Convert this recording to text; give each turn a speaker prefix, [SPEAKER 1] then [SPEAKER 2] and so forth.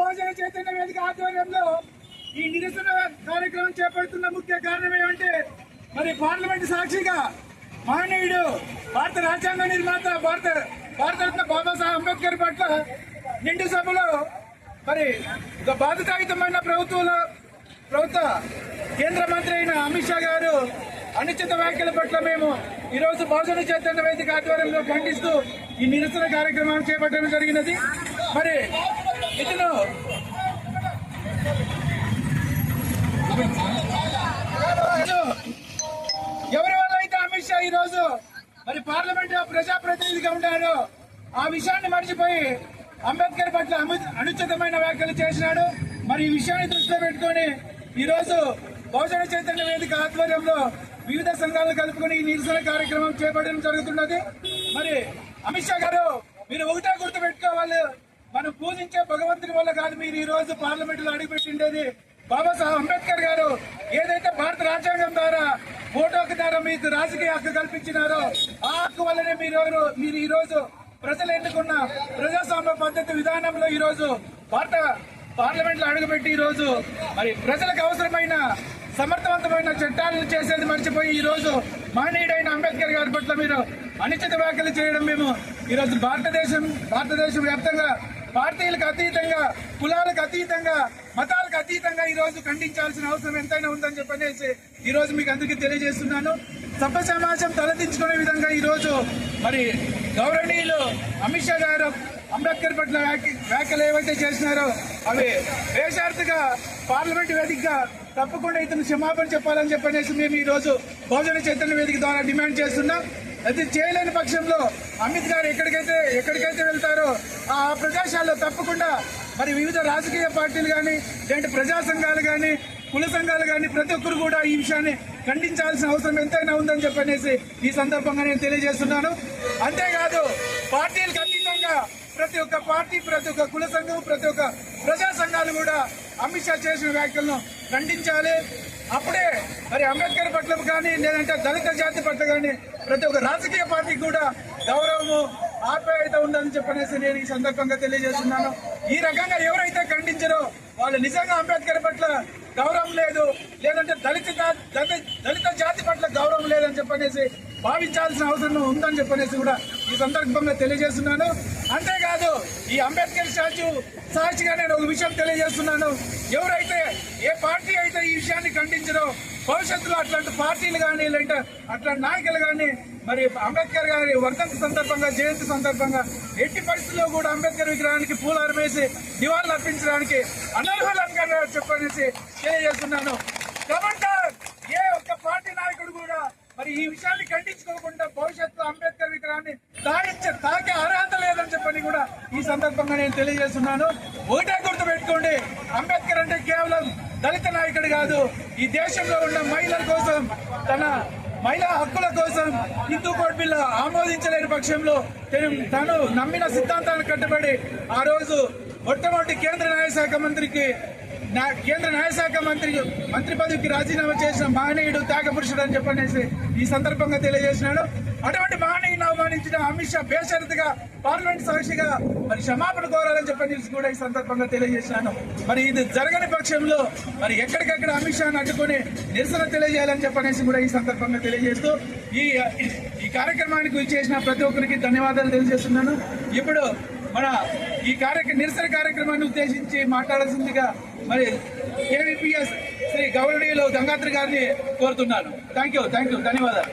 [SPEAKER 1] బహుజన చైతన్య వేదిక ఆధ్వర్యంలో ఈ నిరసన కార్యక్రమం చేపడుతున్న ముఖ్య కారణం ఏమంటే మరి పార్లమెంట్ సాక్షిగా మహనీయుడు భారత రాజ్యాంగ నిర్మాత భారతరత్న బాబాసాహెబ్ అంబేద్కర్ పట్ల నిండు సభలో మరి ఒక బాధ్యతాయుతమైన ప్రభుత్వ కేంద్ర మంత్రి అయిన అమిత్ షా గారు అనుచిత వ్యాఖ్యల పట్ల మేము ఈరోజు బహుజన చైతన్య వేదిక ఆధ్వర్యంలో ఖండిస్తూ ఈ నిరసన కార్యక్రమాన్ని చేపట్టడం జరిగినది. మరి ఇతను ఎవరి వల్ల అయితే అమిత్ షా ఈరోజు మరి పార్లమెంట్ లో ప్రజాప్రతినిధిగా ఉన్నారో ఆ విషయాన్ని మర్చిపోయి అంబేద్కర్ పట్ల అనుచితమైన వ్యాఖ్యలు చేసినాడు. మరి ఈ విషయాన్ని దృష్టిలో పెట్టుకుని ఈరోజు బహుజన చైతన్య వేదిక ఆధ్వర్యంలో వివిధ సంఘాలను కలుపుకొని ఈ నిరసన కార్యక్రమం చేపట్టడం జరుగుతున్నది. మరి అమిత్ షా గారు మీరు ఒకటే గుర్తు పెట్టుకోవాలి, మనం పూజించే భగవంతుని వల్ల కాదు మీరు ఈ రోజు పార్లమెంట్ లో అడుగుపెట్టిండేది. బాబాసాహెబ్ అంబేద్కర్ గారు ఏదైతే భారత రాజ్యాంగం ద్వారా ఓటు ద్వారా మీకు రాజకీయ హక్కు కల్పించినారో ఆ హక్కు వల్లనే మీరు ఈ రోజు ప్రజలు ఎన్నుకున్న ప్రజాస్వామ్య పద్ధతి విధానంలో ఈ రోజు భారత పార్లమెంట్ లో అడుగుపెట్టి ఈ రోజు మరి ప్రజలకు అవసరమైన సమర్థవంతమైన చట్టాలను చేసేది మర్చిపోయి ఈ రోజు మహనీయుడైన అంబేద్కర్ గారి పట్ల మీరు అనుచిత వ్యాఖ్యలు చేయడం మేము ఈరోజు భారతదేశం వ్యాప్తంగా పార్టీలకు అతీతంగా కులాలకు అతీతంగా మతాలకు అతీతంగా ఈ రోజు ఖండించాల్సిన అవసరం ఎంతైనా ఉందని చెప్పనేసి ఈ రోజు మీకు అందరికీ తెలియజేస్తున్నాను. సభ్య సమాజం తలదించుకునే విధంగా ఈ రోజు మరి గౌరవనీయులు అమిత్ షా గారు అంబేద్కర్ పట్ల వ్యాఖ్యలు ఏవైతే చేసినారో అవి బేషరతుగా పార్లమెంట్ వేదికగా తప్పకుండా ఇతను క్షమాపణ చెప్పాలని చెప్పనేసి మేము ఈ రోజు బహుజన చైతన్య వేదిక ద్వారా డిమాండ్ చేస్తున్నాం. అది చేయలేని పక్షంలో అమిత్ గారు ఎక్కడికైతే వెళ్తారో ఆ ప్రదేశాల్లో తప్పకుండా మరి వివిధ రాజకీయ పార్టీలు కానీ లేదంటే ప్రజా సంఘాలు కానీ కుల సంఘాలు కానీ ప్రతి ఒక్కరు కూడా ఈ విషయాన్ని ఖండించాల్సిన అవసరం ఎంతైనా ఉందని చెప్పనేసి ఈ సందర్భంగా నేను తెలియజేస్తున్నాను. అంతేకాదు పార్టీలకు అతీతంగా ప్రతి ఒక్క పార్టీ, ప్రతి ఒక్క కుల సంఘం, ప్రతి ఒక్క ప్రజా సంఘాలు కూడా అమిత్ షా చేసిన వ్యాఖ్యలను ఖండించాలి. అప్పుడే మరి అంబేద్కర్ పట్ల కానీ లేదంటే దళిత జాతి పట్ల కానీ ప్రతి ఒక్క రాజకీయ పార్టీకి కూడా గౌరవము ఆప్యాయత ఉందని చెప్పనేసి నేను ఈ సందర్భంగా తెలియజేస్తున్నాను. ఈ రకంగా ఎవరైతే ఖండించారో వాళ్ళు నిజంగా అంబేద్కర్ పట్ల గౌరవం లేదు, లేదంటే దళిత జాతి పట్ల గౌరవం లేదని చెప్పనేసి భావించాల్సిన అవసరం ఉందని చెప్పనేసి కూడా ఈ సందర్భంగా తెలియజేస్తున్నాను. అంతేకాదు ఈ అంబేద్కర్ స్టాచ్యూ సాక్షిగా నేను ఒక విషయం తెలియజేస్తున్నాను. ఎవరైతే ఏ పార్టీ అయితే ఈ విషయాన్ని ఖండించారో భవిష్యత్తులో అట్లాంటి పార్టీలు కానీ లేదంటే అట్లాంటి నాయకులు కానీ మరి అంబేద్కర్ గారి వర్ధంతి సందర్భంగా, జయంతి సందర్భంగా ఎట్టి పరిస్థితుల్లో కూడా అంబేద్కర్ విగ్రహానికి పూలహారం వేసి నివాళులు అర్పించడానికి అనర్హులంగా చెప్పనేసి తెలియజేస్తున్నాను. కాబట్టి ఏ ఒక్క పార్టీ నాయకుడు కూడా మరి ఈ విషయాన్ని ఖండించుకోకుండా భవిష్యత్తులో అంబేద్కర్ విగ్రహాన్ని తాకే అర్హత లేదని చెప్పని కూడా ఈ సందర్భంగా నేను తెలియజేస్తున్నాను. ఒకటే గుర్తు పెట్టుకోండి, అంబేద్కర్ అంటే కేవలం దళిత నాయకుడు కాదు, ఈ దేశంలో ఉన్న మహిళల కోసం, తన మహిళా హక్కుల కోసం హిందూ కోడ్ బిల్లు ఆమోదించలేని పక్షంలో తను నమ్మిన సిద్ధాంతానికి కట్టుబడి ఆ రోజు మొట్టమొదటి కేంద్ర న్యాయశాఖ మంత్రి పదవికి రాజీనామా చేసిన మహనీయుడు త్యాగపురుషుడు అని చెప్పనేసి ఈ సందర్భంగా తెలియజేసినాడు. అటువంటి మహనీయుని అవమానించిన అమిత్ షా బేషరతుగా పార్లమెంట్ సాక్షిగా మరి క్షమాపణ కోరాలని చెప్పనేసి కూడా ఈ సందర్భంగా తెలియజేసినాను. మరి ఇది జరగని పక్షంలో మరి ఎక్కడికక్కడ అమిత్ షాను అడ్డుకొని నిరసన తెలియజేయాలని చెప్పనేసి కూడా ఈ సందర్భంగా తెలియజేస్తూ ఈ కార్యక్రమానికి చేసిన ప్రతి ఒక్కరికి ధన్యవాదాలు తెలియజేస్తున్నాను. ఇప్పుడు మన ఈ నిరసన కార్యక్రమాన్ని ఉద్దేశించి మాట్లాడాల్సిందిగా మరి ఏవిపిఎస్ శ్రీ గౌరవనీయులు గంగాధర్ గారిని కోరుతున్నాను. థ్యాంక్ యూ, ధన్యవాదాలు.